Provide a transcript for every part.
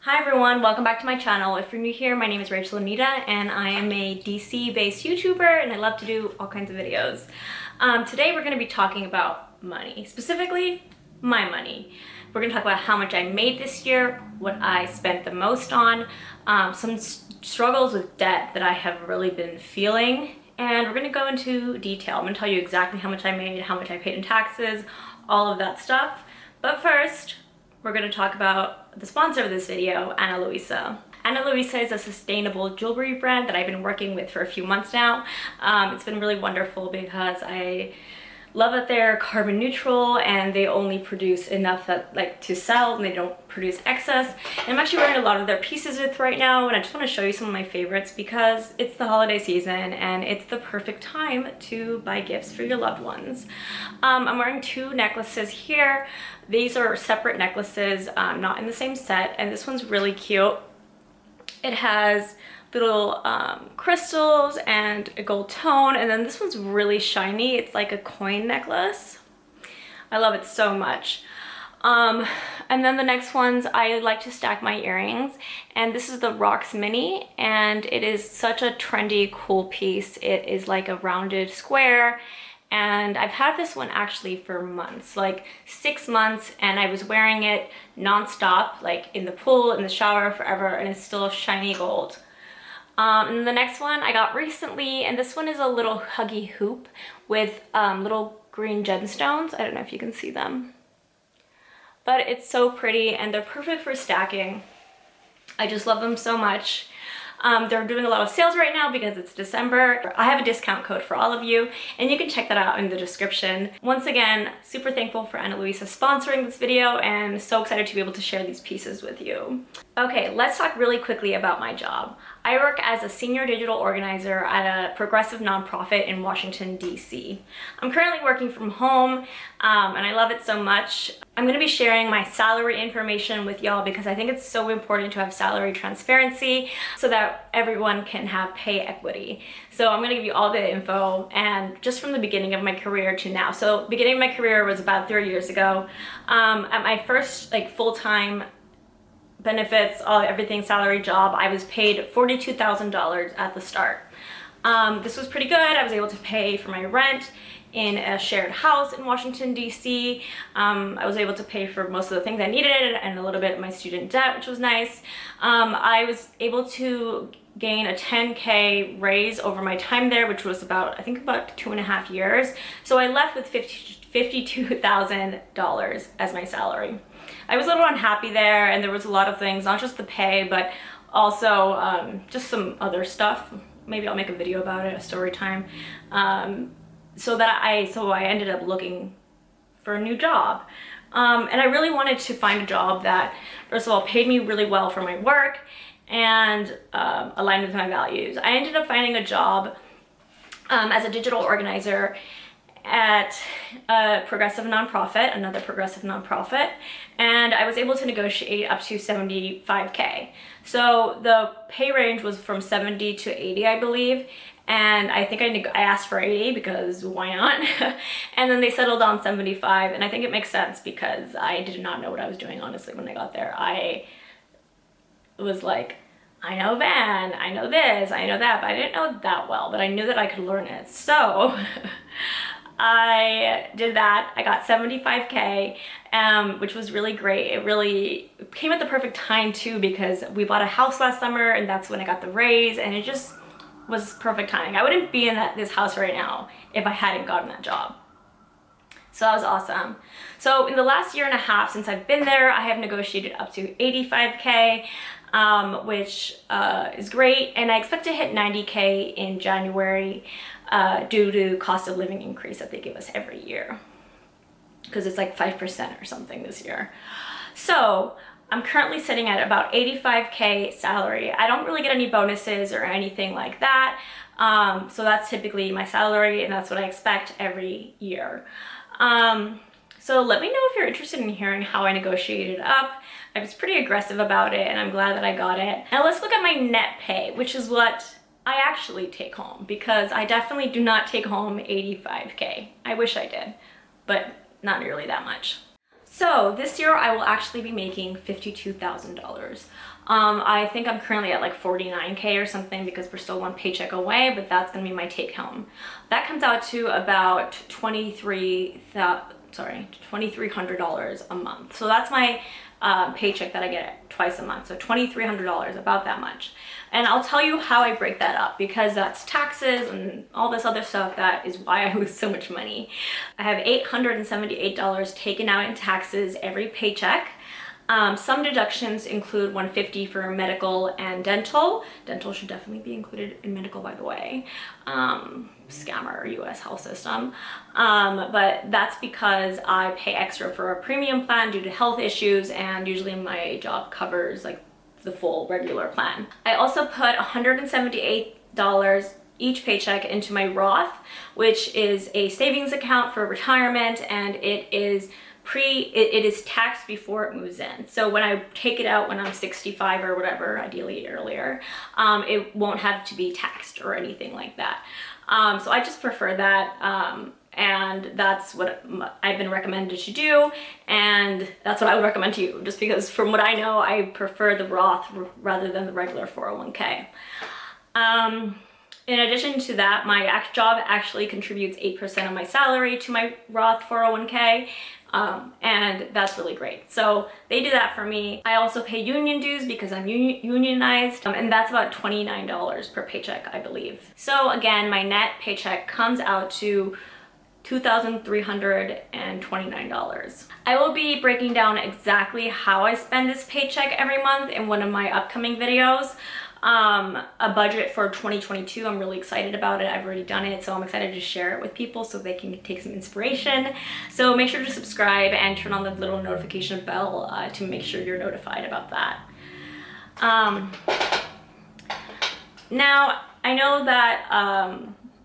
Hi everyone, welcome back to my channel. If you're new here, my name is Rachel Anita and I am a DC based YouTuber and I love to do all kinds of videos. Today we're going to be talking about money, specifically my money. We're going to talk about how much I made this year, what I spent the most on, some struggles with debt that I have really been feeling, and we're going to go into detail. I'm going to tell you exactly how much I made, how much I paid in taxes, all of that stuff. But first, we're going to talk about the sponsor of this video, Ana Luisa. Ana Luisa is a sustainable jewelry brand that I've been working with for a few months now. It's been really wonderful because I love that they're carbon neutral and they only produce enough that to sell, and they don't produce excess. And I'm actually wearing a lot of their pieces with right now, and I just want to show you some of my favorites because it's the holiday season and it's the perfect time to buy gifts for your loved ones. I'm wearing two necklaces here. These are separate necklaces, not in the same set, and this one's really cute. It has little crystals and a gold tone, and then this one's really shiny. It's like a coin necklace. I love it so much. And then the next ones, I like to stack my earrings, and this is the Rocks Mini, and it is such a trendy, cool piece. It is like a rounded square, and I've had this one actually for months, like 6 months, and I was wearing it non-stop, like in the pool, in the shower, forever, and it's still shiny gold. And then the next one I got recently, and this one is a little huggy hoop with little green gemstones. I don't know if you can see them, but it's so pretty and they're perfect for stacking. I just love them so much. They're doing a lot of sales right now because it's December. I have a discount code for all of you, and you can check that out in the description. Once again, super thankful for Ana Luisa sponsoring this video and so excited to be able to share these pieces with you. Okay, let's talk really quickly about my job. I work as a senior digital organizer at a progressive nonprofit in Washington, DC. I'm currently working from home, and I love it so much. I'm going to be sharing my salary information with y'all because I think it's so important to have salary transparency so that everyone can have pay equity. So I'm going to give you all the info, and just from the beginning of my career to now. So beginning of my career was about 3 years ago. At my first full-time benefits, everything salary job, I was paid $42,000 at the start. This was pretty good. I was able to pay for my rent in a shared house in Washington, DC. I was able to pay for most of the things I needed and a little bit of my student debt, which was nice. I was able to gain a 10K raise over my time there, which was I think about 2.5 years. So I left with $52,000 as my salary. I was a little unhappy there, and there was a lot of things, not just the pay, but also just some other stuff. Maybe I'll make a video about it, a story time. So I ended up looking for a new job. And I really wanted to find a job that, first of all, paid me really well for my work and aligned with my values. I ended up finding a job as a digital organizer at a progressive nonprofit, another progressive nonprofit, and I was able to negotiate up to 75K. So the pay range was from 70 to 80, I believe, and I think I asked for 80 because why not? And then they settled on 75, and I think it makes sense because I did not know what I was doing, honestly. When I got there, I was like, I know Van, I know this, I know that, but I didn't know that well, but I knew that I could learn it. So I did that. I got 75K, which was really great. It really came at the perfect time too, because we bought a house last summer and that's when I got the raise, and it just was perfect timing. I wouldn't be in this house right now if I hadn't gotten that job. So that was awesome. So in the last 1.5 years since I've been there, I have negotiated up to 85K, which is great, and I expect to hit 90K in January due to cost of living increase that they give us every year, because it's like 5% or something this year. So I'm currently sitting at about 85K salary. I don't really get any bonuses or anything like that, so that's typically my salary, and that's what I expect every year. So let me know if you're interested in hearing how I negotiated up. I was pretty aggressive about it, and I'm glad that I got it. Now let's look at my net pay, which is what I actually take home, because I definitely do not take home 85K. I wish I did, but not nearly that much. So this year I will actually be making $52,000. I think I'm currently at like 49K or something because we're still one paycheck away, but that's gonna be my take home. That comes out to about $2,300 a month. So that's my paycheck that I get twice a month. So $2,300, about that much. And I'll tell you how I break that up, because that's taxes and all this other stuff. That is why I lose so much money. I have $878 taken out in taxes every paycheck. Some deductions include $150 for medical and dental. Dental should definitely be included in medical, by the way. Scammer US health system. But that's because I pay extra for a premium plan due to health issues, and usually my job covers like the full regular plan. I also put $178 each paycheck into my Roth, which is a savings account for retirement, and it is taxed before it moves in. So when I take it out when I'm 65 or whatever, ideally earlier, it won't have to be taxed or anything like that. So I just prefer that, and that's what I've been recommended to do, and that's what I would recommend to you, just because from what I know, I prefer the Roth rather than the regular 401k. In addition to that, my job actually contributes 8% of my salary to my Roth 401k, and that's really great. So they do that for me. I also pay union dues because I'm unionized, and that's about $29 per paycheck, I believe. So again, my net paycheck comes out to $2,329. I will be breaking down exactly how I spend this paycheck every month in one of my upcoming videos. A budget for 2022. I'm really excited about it. I've already done it, so I'm excited to share it with people so they can take some inspiration. So make sure to subscribe and turn on the little notification bell to make sure you're notified about that. Now, I know that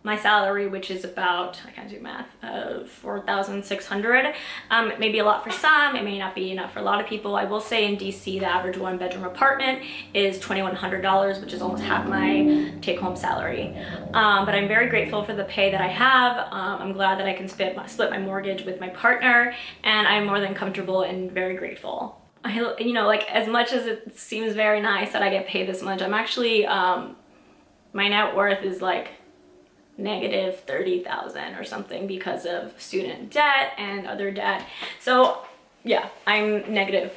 my salary, which is about, I can't do math, $4,600. It may be a lot for some, it may not be enough for a lot of people. I will say in DC, the average one-bedroom apartment is $2,100, which is almost half my take-home salary. But I'm very grateful for the pay that I have. I'm glad that I can split my mortgage with my partner, and I'm more than comfortable and very grateful. You know, like, as much as it seems very nice that I get paid this much, I'm actually, my net worth is like negative 30,000 or something because of student debt and other debt. So yeah, I'm negative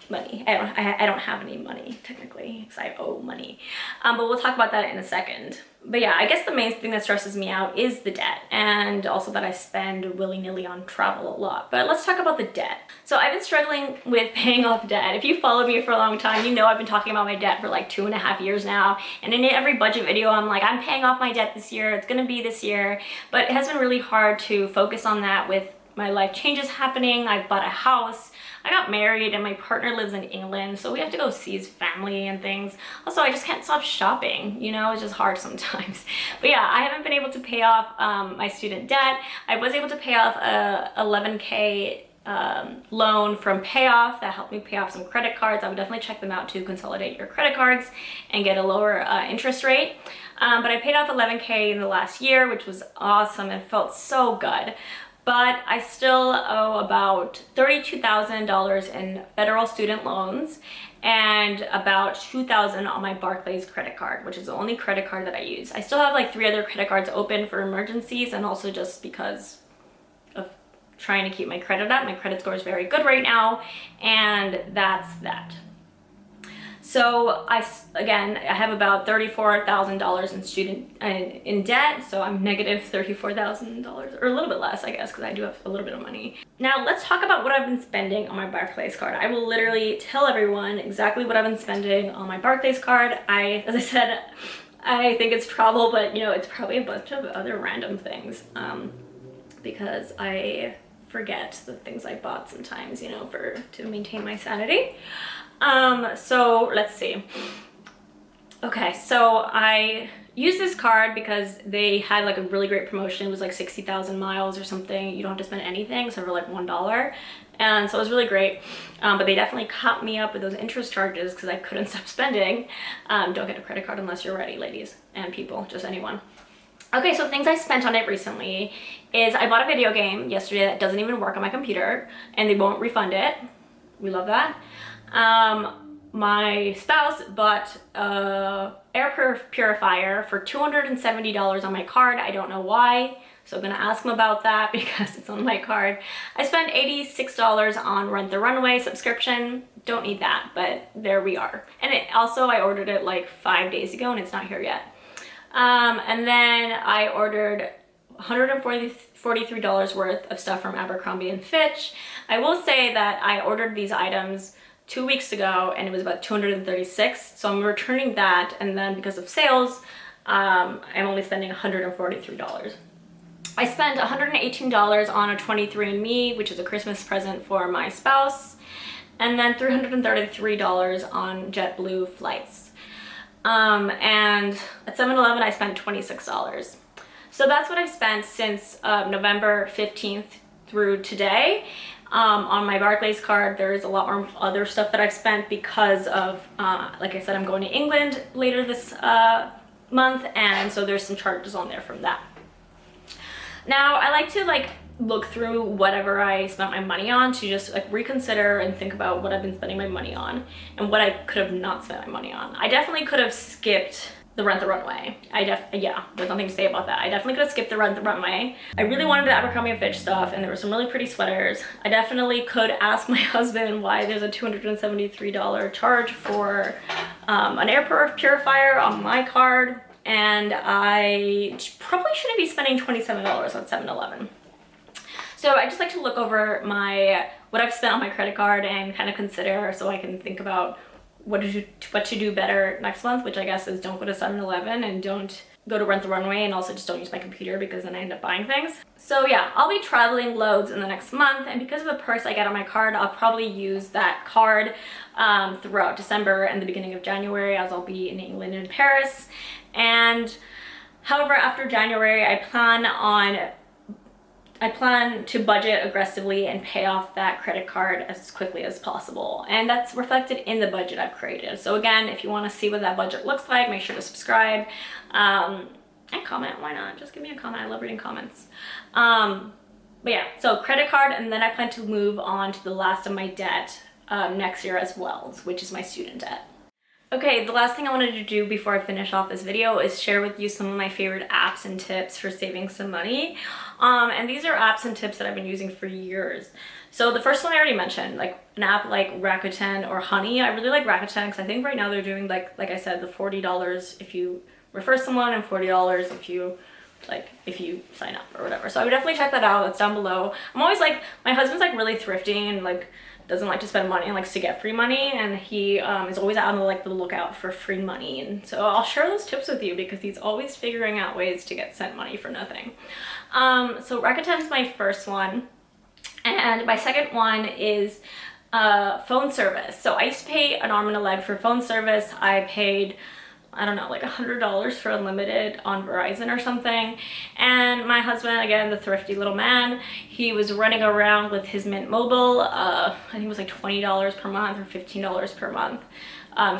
money. I don't have any money technically because I owe money, but we'll talk about that in a second. But yeah, I guess the main thing that stresses me out is the debt, and also that I spend willy-nilly on travel a lot. But let's talk about the debt. So I've been struggling with paying off debt. If you followed me for a long time, you know I've been talking about my debt for like 2.5 years now, and in every budget video I'm like, I'm paying off my debt this year, it's gonna be this year. But it has been really hard to focus on that with my life changes happening. I bought a house, I got married, and my partner lives in England, so we have to go see his family and things. Also, I just can't stop shopping, you know, it's just hard sometimes. But yeah, I haven't been able to pay off my student debt. I was able to pay off a 11K loan from Payoff that helped me pay off some credit cards. I would definitely check them out to consolidate your credit cards and get a lower interest rate. But I paid off 11K in the last year, which was awesome and felt so good. But I still owe about $32,000 in federal student loans and about $2,000 on my Barclays credit card, which is the only credit card that I use. I still have like 3 other credit cards open for emergencies, and also just because of trying to keep my credit up. My credit score is very good right now, and that's that. So I have about $34,000 in debt, so I'm negative $34,000, or a little bit less, I guess, because I do have a little bit of money. Now let's talk about what I've been spending on my Barclays card. I will literally tell everyone exactly what I've been spending on my Barclays card. As I said, I think it's travel, but you know, it's probably a bunch of other random things, because I forget the things I bought sometimes, you know, to maintain my sanity. So let's see. Okay, so I used this card because they had like a really great promotion. It was like 60,000 miles or something. You don't have to spend anything, so for like $1. And so it was really great. But they definitely caught me up with those interest charges because I couldn't stop spending. Don't get a credit card unless you're ready, ladies and people, just anyone. Okay, so things I spent on it recently is I bought a video game yesterday that doesn't even work on my computer and they won't refund it. We love that. My spouse bought a air purifier for $270 on my card. I don't know why, so I'm gonna ask him about that because it's on my card. I spent $86 on Rent the Runway subscription. Don't need that, but there we are. And I ordered it like 5 days ago and it's not here yet. And then I ordered $143 worth of stuff from Abercrombie and Fitch. I will say that I ordered these items 2 weeks ago and it was about $236, so I'm returning that, and then because of sales, I'm only spending $143. I spent $118 on a 23andMe, which is a Christmas present for my spouse, and then $333 on JetBlue flights. And at 7-Eleven I spent $26. So that's what I've spent since November 15th through today. On my Barclays card, there's a lot more other stuff that I've spent because of, like I said, I'm going to England later this month, and so there's some charges on there from that. Now, I like to look through whatever I spent my money on to just reconsider and think about what I've been spending my money on and what I could have not spent my money on. I definitely could have skipped the Rent the Runway. Yeah, there's nothing to say about that. I definitely could have skipped the Rent the Runway. I really wanted the Abercrombie & Fitch stuff, and there were some really pretty sweaters. I definitely could ask my husband why there's a $273 charge for an air purifier on my card, and I probably shouldn't be spending $27 on 7-Eleven. So I just like to look over what I've spent on my credit card and kind of consider, so I can think about what to do better next month, which I guess is don't go to 7-Eleven and don't go to Rent the Runway, and also just don't use my computer because then I end up buying things. So yeah, I'll be traveling loads in the next month, and because of the perks I get on my card, I'll probably use that card throughout December and the beginning of January, as I'll be in England and Paris. And however, after January, I plan to budget aggressively and pay off that credit card as quickly as possible. And that's reflected in the budget I've created. So again, if you want to see what that budget looks like, make sure to subscribe and comment. Why not? Just give me a comment. I love reading comments. But yeah, so credit card, and then I plan to move on to the last of my debt next year as well, which is my student debt. Okay, the last thing I wanted to do before I finish off this video is share with you some of my favorite apps and tips for saving some money. And these are apps and tips that I've been using for years. So the first one I already mentioned, like an app like Rakuten or Honey. I really like Rakuten because I think right now they're doing like I said, the $40 if you refer someone and $40 if you sign up or whatever. So I would definitely check that out. That's down below. I'm always my husband's really thrifty and doesn't like to spend money and likes to get free money, and he is always out on the lookout for free money, and so I'll share those tips with you because he's always figuring out ways to get sent money for nothing. So Rakuten's my first one, and my second one is phone service. So I used to pay an arm and a leg for phone service. I paid, I don't know, like $100 for unlimited on Verizon or something. And my husband, again, the thrifty little man, he was running around with his Mint Mobile, I think it was like $20 per month or $15 per month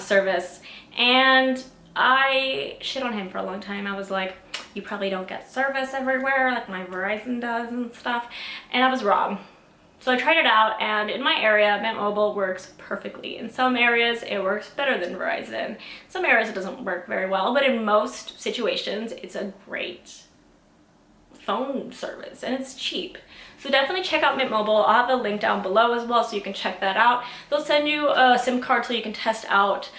service. And I shit on him for a long time. I was like, you probably don't get service everywhere like my Verizon does and stuff. And I was wrong. So I tried it out, and in my area, Mint Mobile works perfectly. In some areas, it works better than Verizon. In some areas, it doesn't work very well, but in most situations, it's a great phone service, and it's cheap. So definitely check out Mint Mobile. I'll have a link down below as well, so you can check that out. They'll send you a SIM card so you can test it out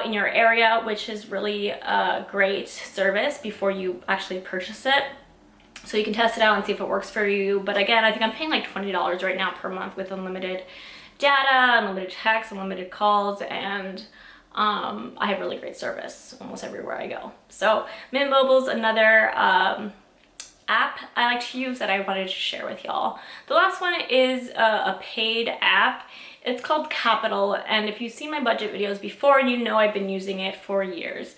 in your area, which is really a great service before you actually purchase it. So you can test it out and see if it works for you. But again, I think I'm paying like $20 right now per month with unlimited data, unlimited text, unlimited calls, and I have really great service almost everywhere I go. So Mint Mobile's another app I like to use that I wanted to share with y'all. The last one is a paid app. It's called Capital, and if you've seen my budget videos before, you know I've been using it for years.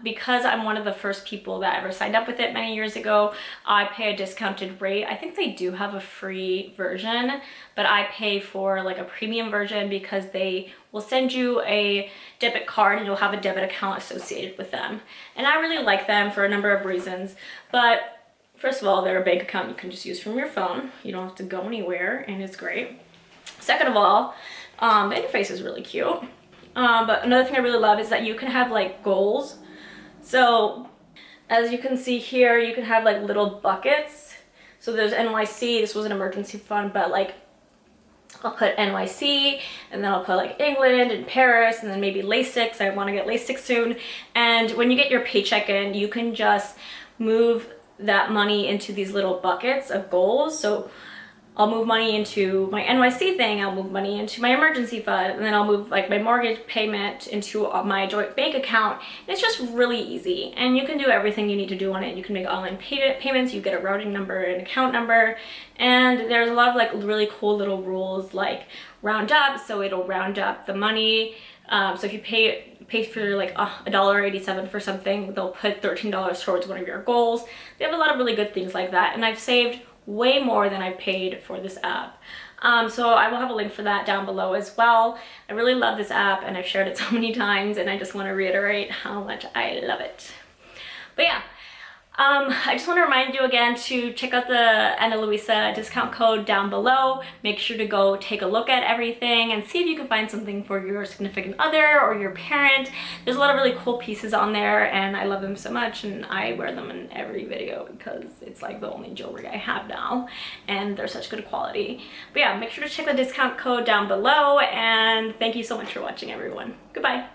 Because I'm one of the first people that ever signed up with it many years ago, I pay a discounted rate. I think they do have a free version, but I pay for like a premium version because they will send you a debit card and you'll have a debit account associated with them. And I really like them for a number of reasons. But first of all, they're a bank account you can just use from your phone. You don't have to go anywhere, and it's great. Second of all, the interface is really cute. But another thing I really love is that you can have like goals. So as you can see here, you can have like little buckets. So there's NYC, this was an emergency fund, but like I'll put NYC, and then I'll put like England and Paris, and then maybe LASIK. I want to get LASIK soon. And when you get your paycheck in, you can just move that money into these little buckets of goals. So I'll move money into my NYC thing, I'll move money into my emergency fund, and then I'll move like my mortgage payment into my joint bank account. And it's just really easy, and you can do everything you need to do on it. You can make online payments, you get a routing number, an account number, and there's a lot of like really cool little rules like round up, so it'll round up the money. So if you pay for like $1.87 for something, they'll put $13 towards one of your goals. They have a lot of really good things like that, and I've saved way more than I paid for this app. So I will have a link for that down below as well. I really love this app, and I've shared it so many times, and I just want to reiterate how much I love it. But yeah, I just want to remind you again to check out the Ana Luisa discount code down below. Make sure to go take a look at everything and see if you can find something for your significant other or your parent. There's a lot of really cool pieces on there, and I love them so much, and I wear them in every video because it's like the only jewelry I have now, and they're such good quality. But yeah, make sure to check the discount code down below, and thank you so much for watching, everyone. Goodbye.